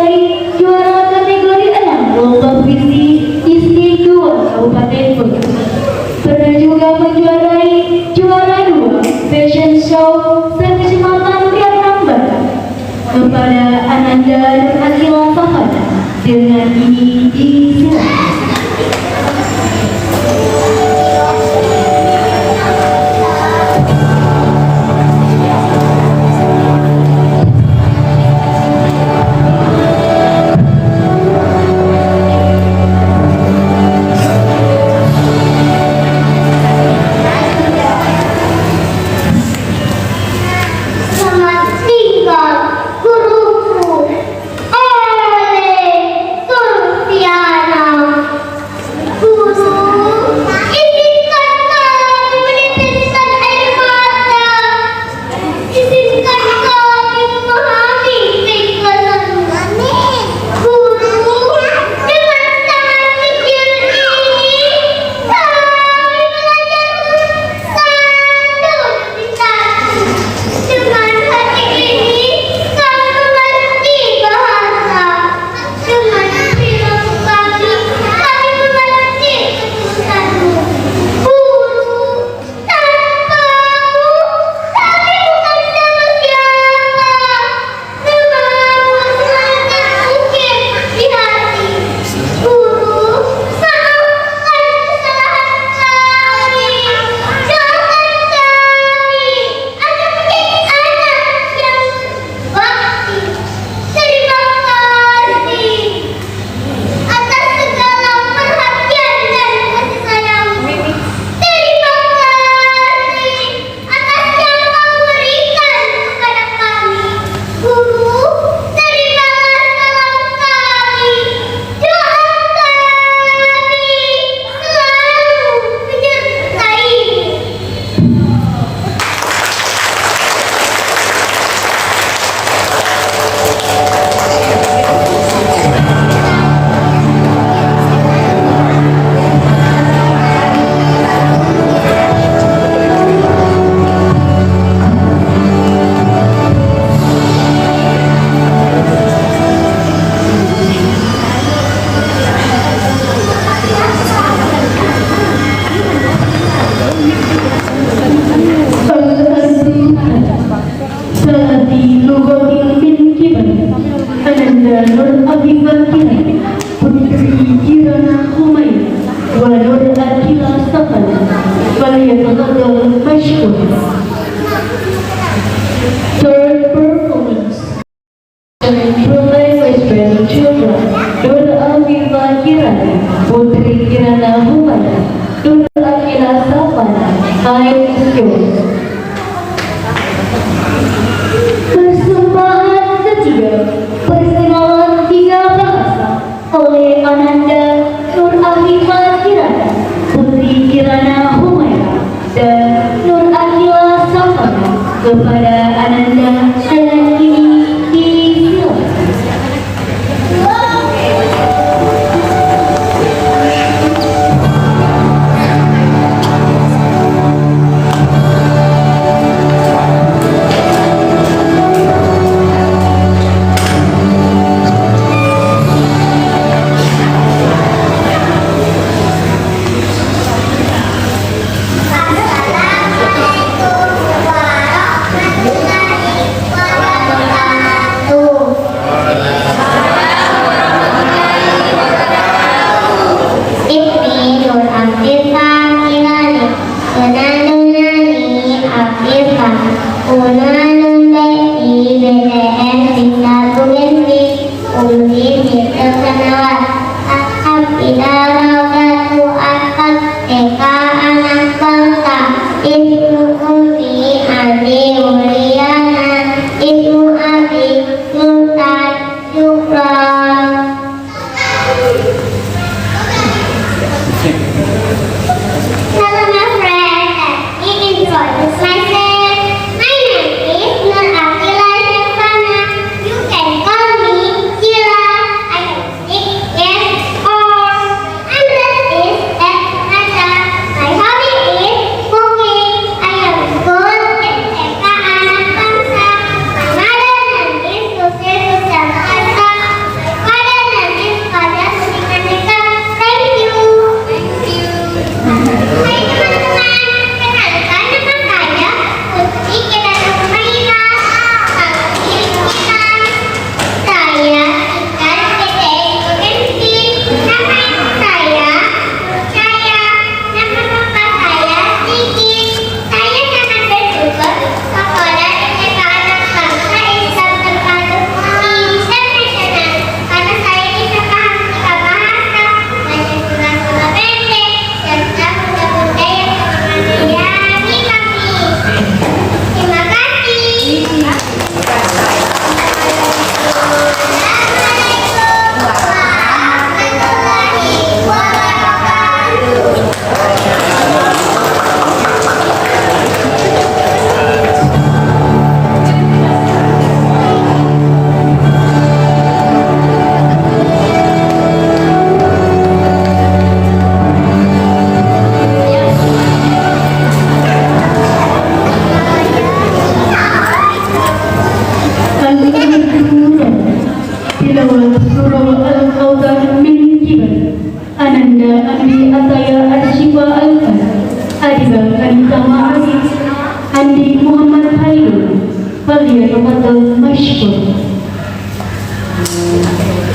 menjuarai juara kategori 6 lomba puisi istimewa Kabupaten Bogor. Pernah juga menjuarai juara 2 fashion show sekecamatan Vietnam Barat. Kepada Ananda dan Akila Fahana dengan ini disilakan. Third performance. Provide Western Children, Nur Afifah Kirana, Putri Kirana Humana, Nur Akila Sapana, Aib Yos. Persembahan ketiga, persembahan 3 bahasa oleh Ananda Nur Afifah Kirana, Putri Kirana Humaira, dan Nur Akila Sapana kepada Ananda dan ini disilakan. You can call me Sheila. I am 6 Nurul Al-Kautsar bin Kibar, Ananda Andi Ataya Arshifa Al-Far, Adiba Kanita Ma'arif, Andi Muhammad Halil, Faliyatafadhal Mashkur.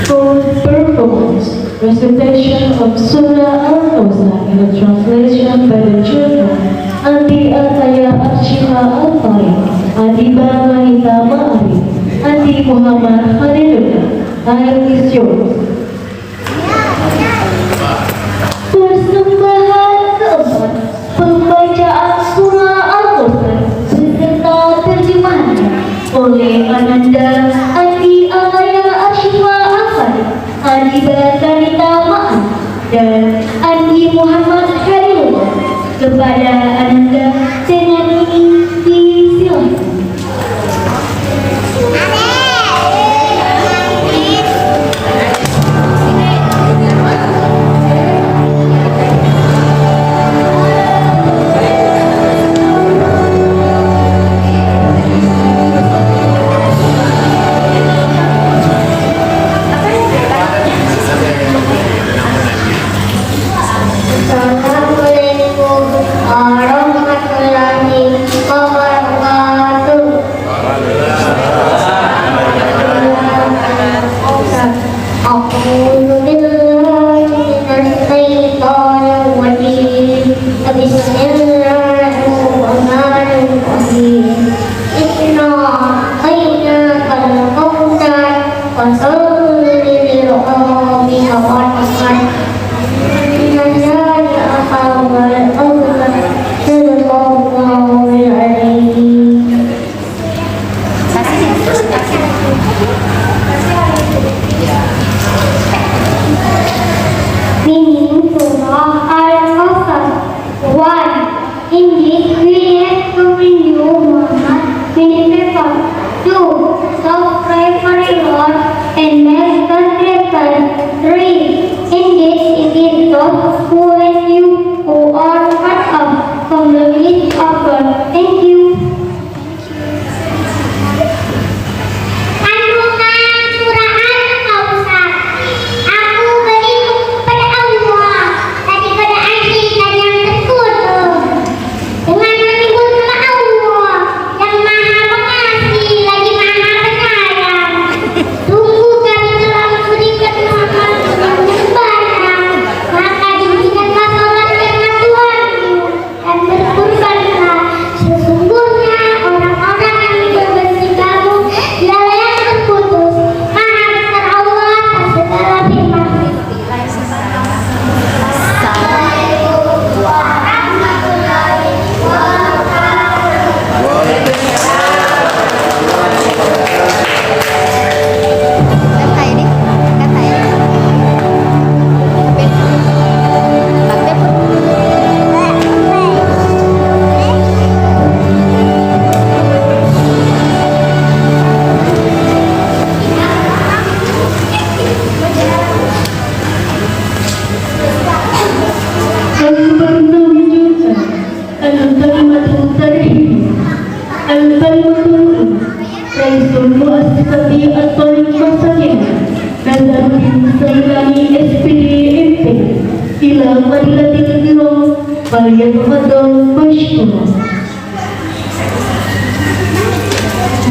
For performance, recitation of Surah Al-Kautsar in a translation by the children, Andi Ataya Arshifa Al-Far, Adiba Kanita Ma'arif, Andi Muhammad Halil. Time is yours. Persembahan keempat, pembacaan surah Al-Kautsar beserta terjemahannya oleh Ananda Andi Ataya Arshifa Al-Far, Adiba Kanita Ma'arif, dan Andi Muhammad Halilullah. Kepada Ananda dengan ini disilakan.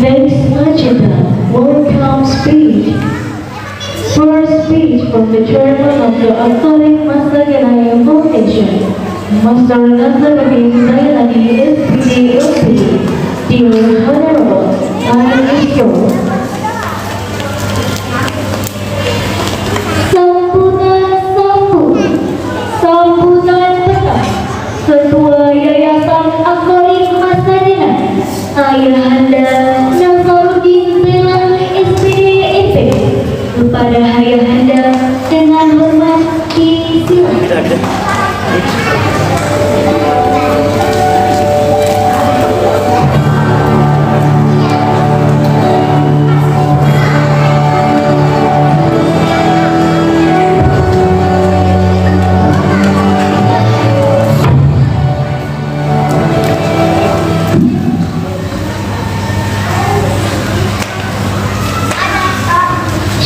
Next agenda, welcome speech. First speech from the chairman of the Al-Tariq Masaghanaya Foundation, Master Nazaruddin Zainadi, SPD, LPD. Dear Honorable, time is yours. Sambutan petang, Ketua Yayasan Al-Tariq Masaghanaya, Ayahanda Nazaruddin Zainadi, SPD, LPD. Kepada Ayahanda dengan hormat disilakan.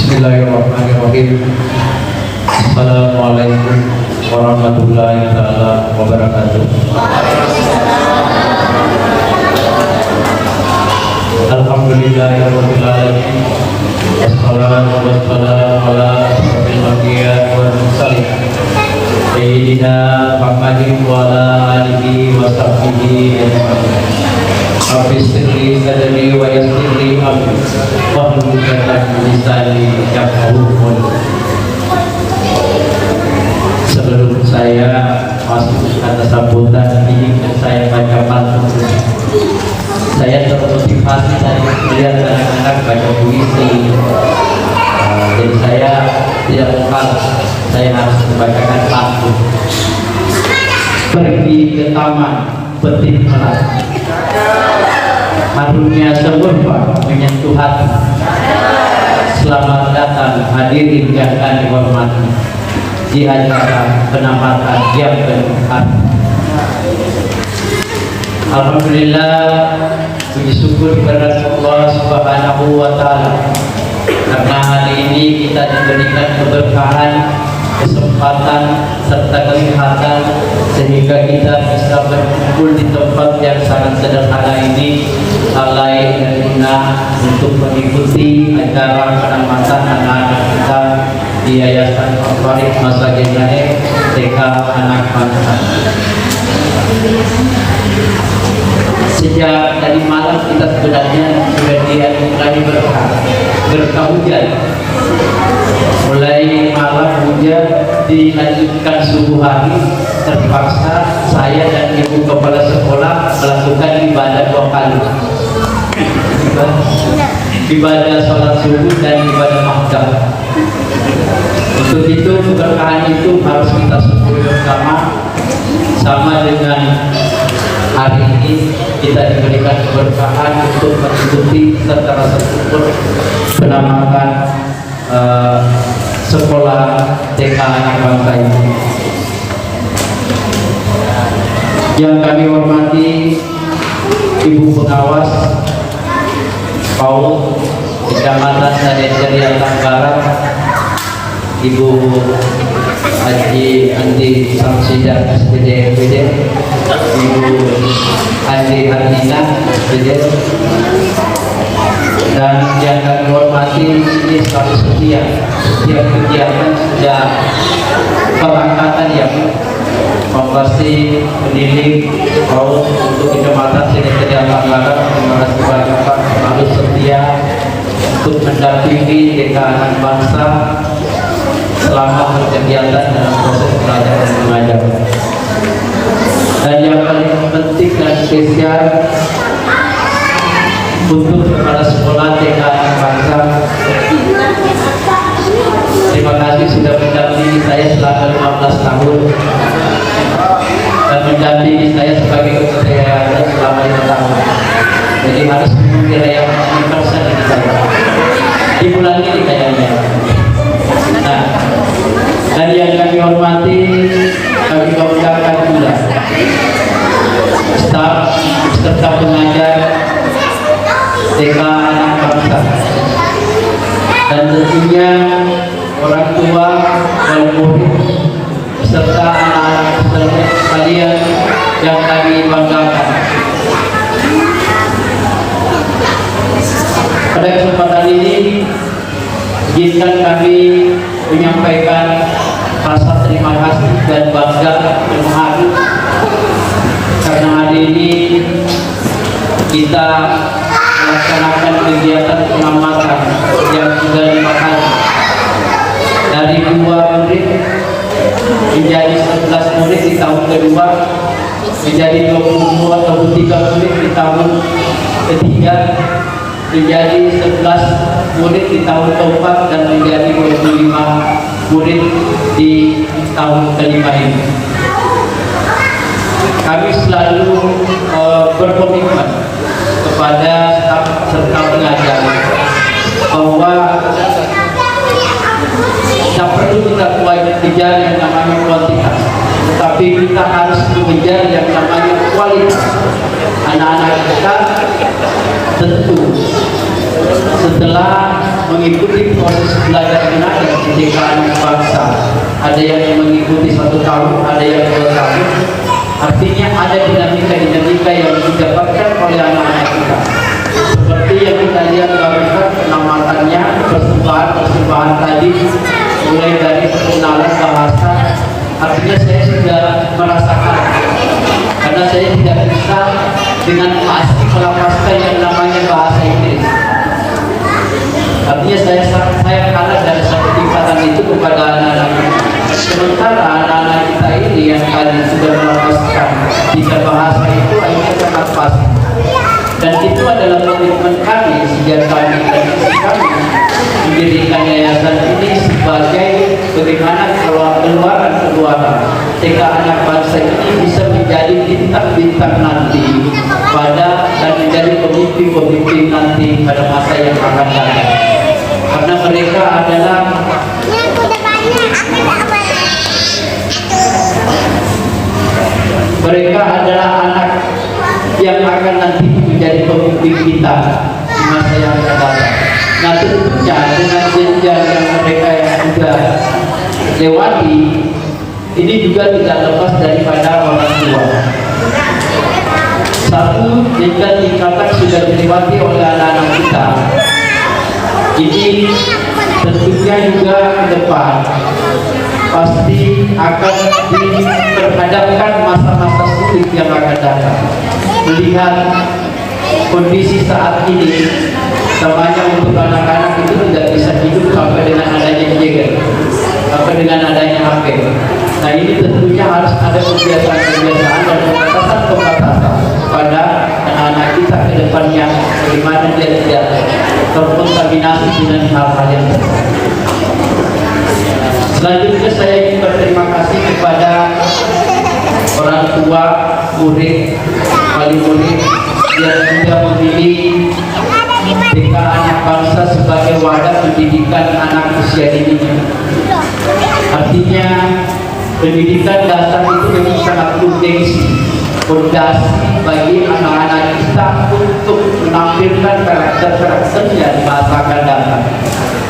Bismillahirrahmanirrahim. Bismillahirrahmanirrahim. Assalamualaikum warahmatullahi wabarakatuh. Alhamdulillahirabbil alamin. Wassalatu wassalamu ala asyrofil anbiya'i wal mursalin. Sayyidina Muhammadin wa ala alihi wa sahbihi ajma'in. Rabbi sirli sadri wa yassirli amri wahlul 'uqdatam min lisani yafqahu qawli. Sebelum saya masuk kata sambutan ini dan saya baca pantun, saya termotivasi dari melihat anak-anak baca puisi. Jadi saya tidak lupa, saya harus membacakan pantun. Pergi ke taman petik melati, harumnya semerbak menyentuh hati. Selamat datang hadirin yang akan dihormati di acara penamatan yang penuh arti. Alhamdulillah, puji syukur kepada Allah Subhanahu wa Ta'ala, karena hari ini kita diberikan keberkahan, kesempatan serta kelihatan sehingga kita bisa berkumpul di tempat yang sangat sederhana ini, lalai dan guna untuk mengikuti acara penamatan anak-anak kita di Yayasan Al-Farid Masakin Naik TK Anak Bangsa. Sejak tadi malam kita sebenarnya sudah dianugerahi berkah hujan. Mulai malam hujan, dilanjutkan subuh hari, terpaksa saya dan ibu kepala sekolah melakukan ibadah 2 kali. Ibadah sholat subuh dan ibadah maghrib. Untuk itu keberkahan itu harus kita syukuri bersama. Sama dengan hari ini kita diberikan keberkahan untuk mengikuti serta rasa syukur penamatan sekolah TK Anak Bangsa ini. Yang kami hormati Ibu Pengawas PAUD Kecamatan Saden Barat, Ibu Haji Andi Samsidah SPDMPD, Ibu Andi Hardina SPD, dan yang kami hormati ini selalu setia. Setiap kegiatan sudah pengangkatan yang mempersi pendidik PAUD untuk Kecamatan Saden Barat. Terima kasih banyak Pak, selalu setia untuk mendampingi TK Anak Bangsa selama berkegiatan dalam proses belajar dan mengajar. Dan yang paling penting dan spesial untuk kepala sekolah TK Anak Bangsa, terima kasih sudah mendampingi saya selama 15 tahun dan mendampingi saya sebagai ketua yayasan selama 5 tahun. Jadi harus mengira yang persen dari saya di bulan ini kayaknya. Nah, dan yang kami hormati, kami banggakan pula staf serta pengajar TK Anak Bangsa, dan tentunya orang tua dan murid serta anak-anak sekalian yang kami banggakan. Pada kesempatan ini, izinkan kami menyampaikan rasa terima kasih dan bangga dan haru karena hari ini kita melaksanakan kegiatan pengamatan yang sudah 5 kali, dari 2 murid menjadi 11 murid di tahun kedua, menjadi 22 atau 23 murid di tahun ketiga, menjadi 11 murid di tahun keempat, dan menjadi 25 murid di tahun kelima ini. Kami selalu berkomitmen kepada staf serta pengajar bahwa tak perlu kita kejar yang namanya kuantitas, tetapi kita harus mengejar yang namanya kualitas. Anak-anak kita tentu setelah mengikuti proses belajar mengajar di TK Anak Bangsa. Ada yang mengikuti 1 tahun, ada yang 2 tahun. Artinya ada dinamika yang didapatkan oleh anak-anak kita. Seperti yang kita lihat barusan penamatannya, persembahan tadi, mulai dari perkenalan bahasa. Artinya saya sudah merasakan, karena saya tidak bisa dengan pasti melepaskan yang namanya bahasa Inggris. Artinya saya kalah dari satu tingkatan itu kepada anak-anak. Sementara anak-anak kita ini yang tadi sudah melepaskan 3 bahasa itu akhirnya sangat pasti. Dan itu adalah komitmen kami sejak kami dan kami mendirikan yayasan ini sebagai bagaimana keluaran TK Anak Bangsa ini bisa menjadi bintang-bintang nanti dan menjadi pemimpin-pemimpin nanti pada masa yang akan datang. Karena mereka adalah anak yang akan nanti menjadi pemimpin kita di masa yang akan datang. Nah, tentunya dengan jenjang yang mereka yang sudah lewati, ini juga tidak lepas daripada orang tua. Satu, jenjang tingkatan sudah dilewati oleh anak-anak kita. Ini tentunya juga ke depan pasti akan diperhadapkan masa-masa sulit yang akan datang. Melihat kondisi saat ini, namanya untuk anak-anak itu tidak bisa hidup sampai dengan adanya gadget, sampai dengan adanya HP. Nah, ini tentunya harus ada kebiasaan-kebiasaan dan pembatasan pada anak-anak kita ke depannya, bagaimana dia tidak terkontaminasi dengan hal-hal yang tersebut. Selanjutnya saya ingin berterima kasih kepada orang tua, murid, wali murid yang sudah memilih TK Anak Bangsa sebagai wadah pendidikan anak usia dini. Artinya pendidikan dasar itu memang sangat bergengsi, fondasi bagi anak-anak kita untuk menampilkan karakter-karakternya di masa akan datang.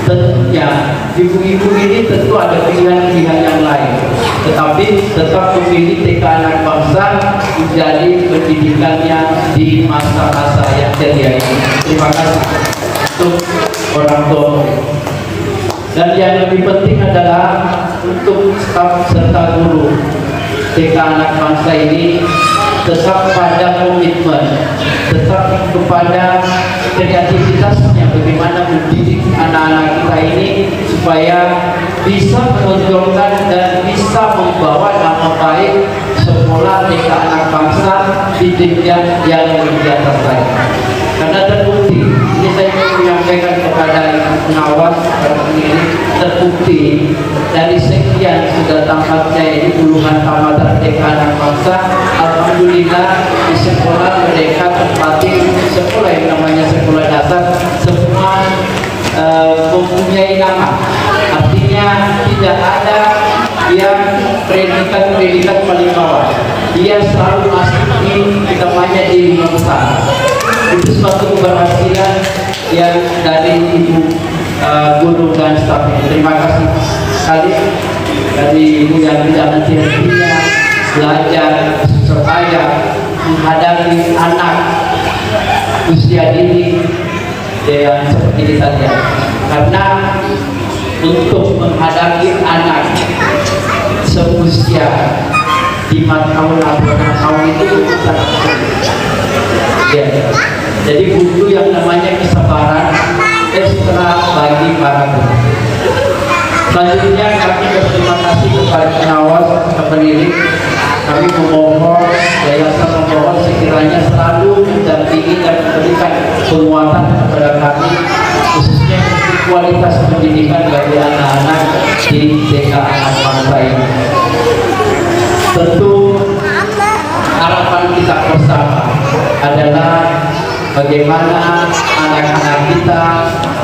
Tentunya ibu-ibu ini tentu ada pilihan-pilihan yang lain, tetapi tetap memilih TK Anak Bangsa menjadi pendidikannya di masa-masa yang ceria ini. Terima kasih untuk orang tua. Dan yang lebih penting adalah untuk staf serta guru TK Anak Bangsa ini tetap pada komitmen, tetap kepada kreativitasnya, bagaimana mendidik anak-anak kita ini supaya bisa menonjolkan dan bisa membawa nama baik sekolah TK Anak Bangsa di jenjang yang lebih di atas lagi. Karena terbukti, ini saya ingin menyampaikan kepada ibu pengawas dan pemilik, terbukti dari sekian sudah tamatnya ini puluhan tamatan TK Anak Bangsa, alhamdulillah di sekolah mereka tempati sekolah yang namanya sekolah dasar semua mempunyai nama. Artinya tidak ada yang predikat paling bawah, dia selalu masuk di namanya di 5 besar. Itu suatu keberhasilan yang dari ibu guru dan staf. Terima kasih sekali dari ibu yang tidak henti-hentinya belajar supaya menghadapi anak usia dini yang seperti kita lihat. Karena untuk menghadapi anak seusia 5 tahun atau 6 tahun itu sangat sulit. Ya. Jadi butuh yang namanya kesabaran ekstra bagi para guru. Selanjutnya kami berterima kasih kepada pengawas dan penilik. Kami memohon, yayasan memohon sekiranya selalu mendampingi dan memberikan penguatan kepada kami, khususnya kualitas pendidikan bagi anak-anak di TK Anak Bangsa ini. Tentu harapan kita bersama adalah bagaimana anak-anak kita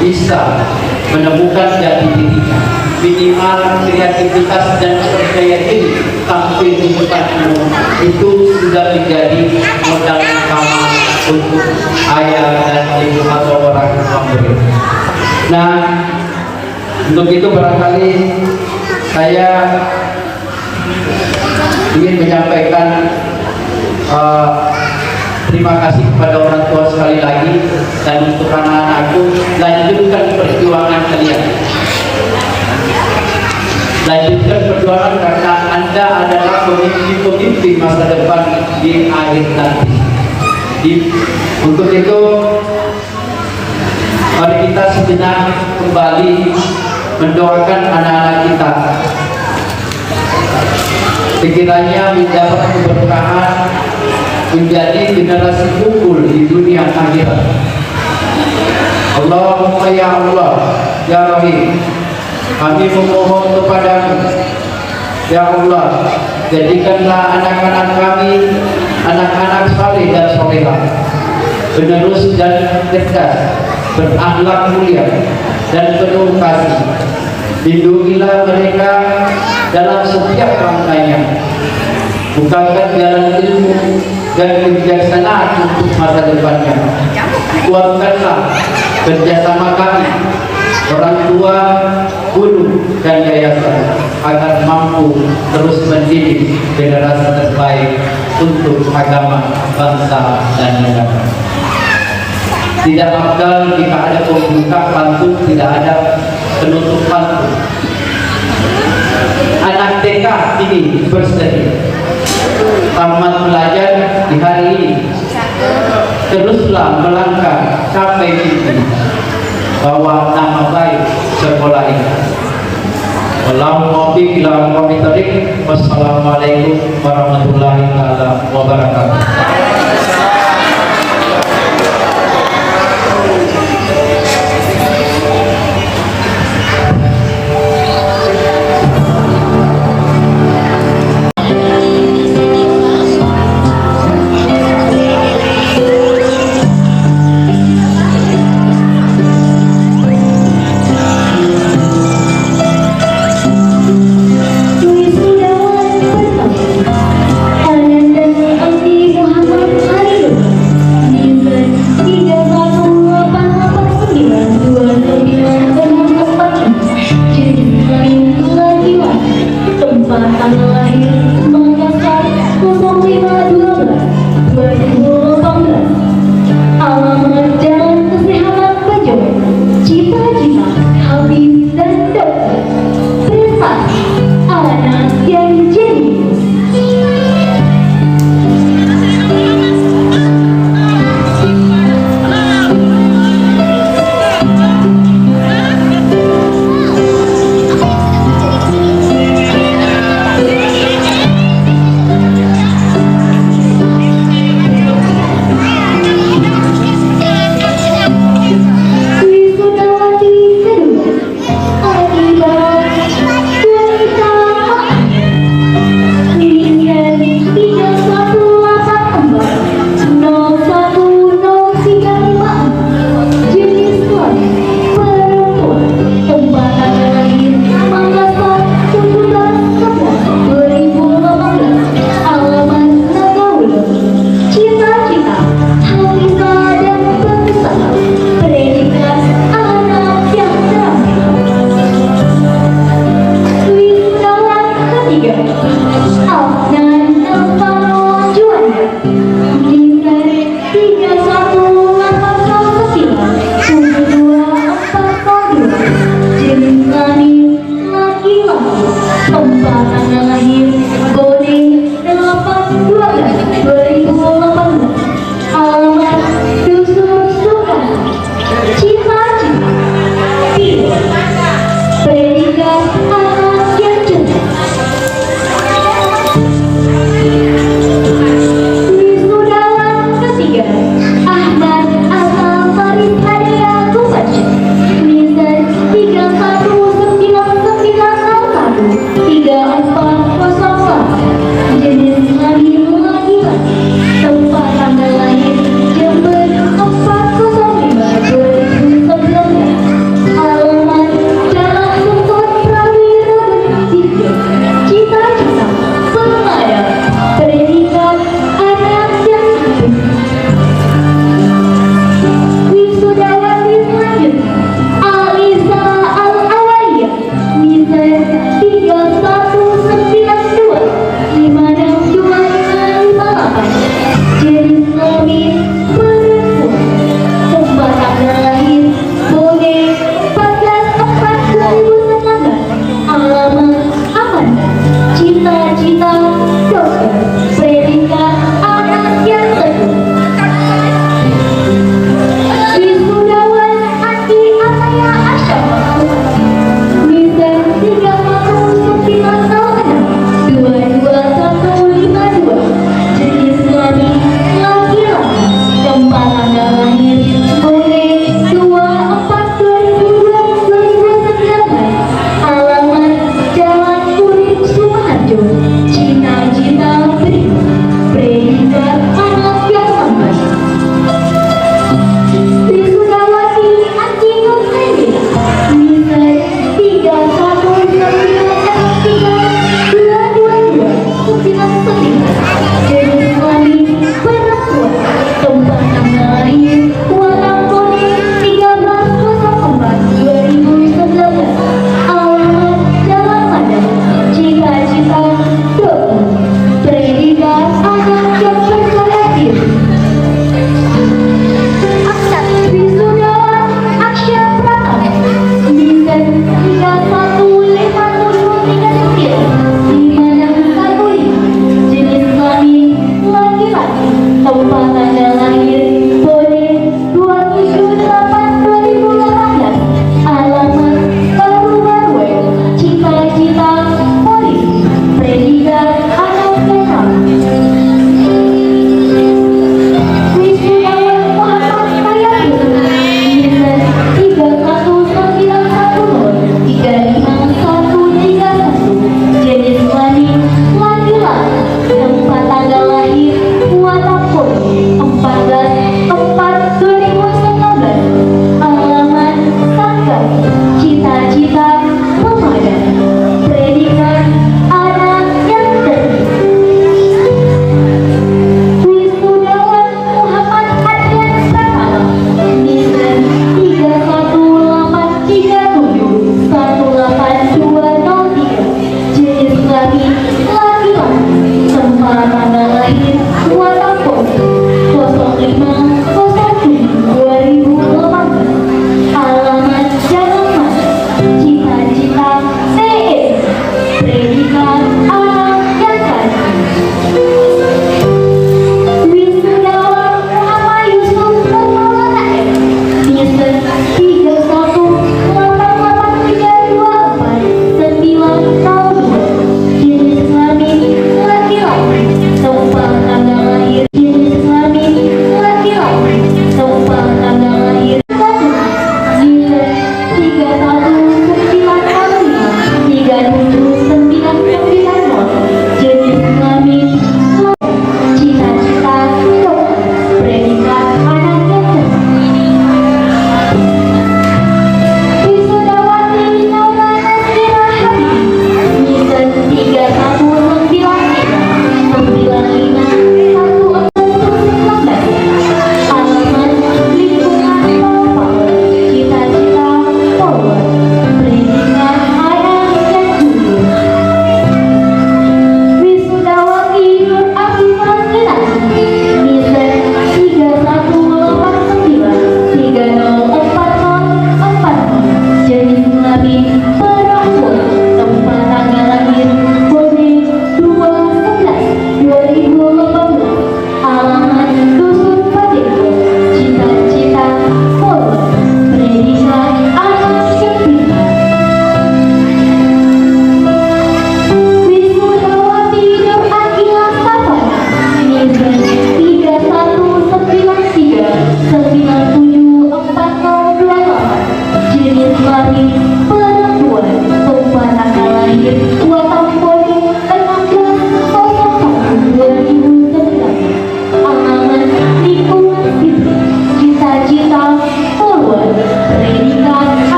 bisa menemukan jati dirinya, minimal kreativitas dan percaya diri tampil di depan umum itu sudah menjadi modal utama untuk ayah dan ibu atau orang tua murid. Nah, untuk itu barangkali saya ingin menyampaikan terima kasih kepada orang tua sekali lagi, dan untuk anak-anakku, lanjutkan perjuangan kalian. Lanjutkan perjuangan karena Anda adalah pemimpin masa depan di akhir nanti. Untuk itu, mari kita sejenak kembali mendoakan anak-anak kita. Sekiranya mendapat keberkahan menjadi generasi unggul di dunia akhirat. Allahumma ya Allah, ya Rahim, kami memohon kepadamu, ya Allah, jadikanlah anak-anak kami anak-anak saleh dan solehah, penerus dan cerdas, berakhlak mulia dan penuh kasih. Lindungilah mereka dalam setiap langkahnya, bukakan jalan ilmu dan kebijaksanaan untuk masa depannya. Kuatkanlah kerjasama kami, orang tua, guru, dan yayasan, agar mampu terus mendidik generasi terbaik untuk agama, bangsa, dan negara. Tidak afdal jika ada pembuka pantun, tidak ada penutup pantun. Anak TK ini bersedih, tamat belajar di hari ini, teruslah melangkah sampai mimpi, bawa nama baik sekolah ini. Wassalamualaikum warahmatullahi wabarakatuh.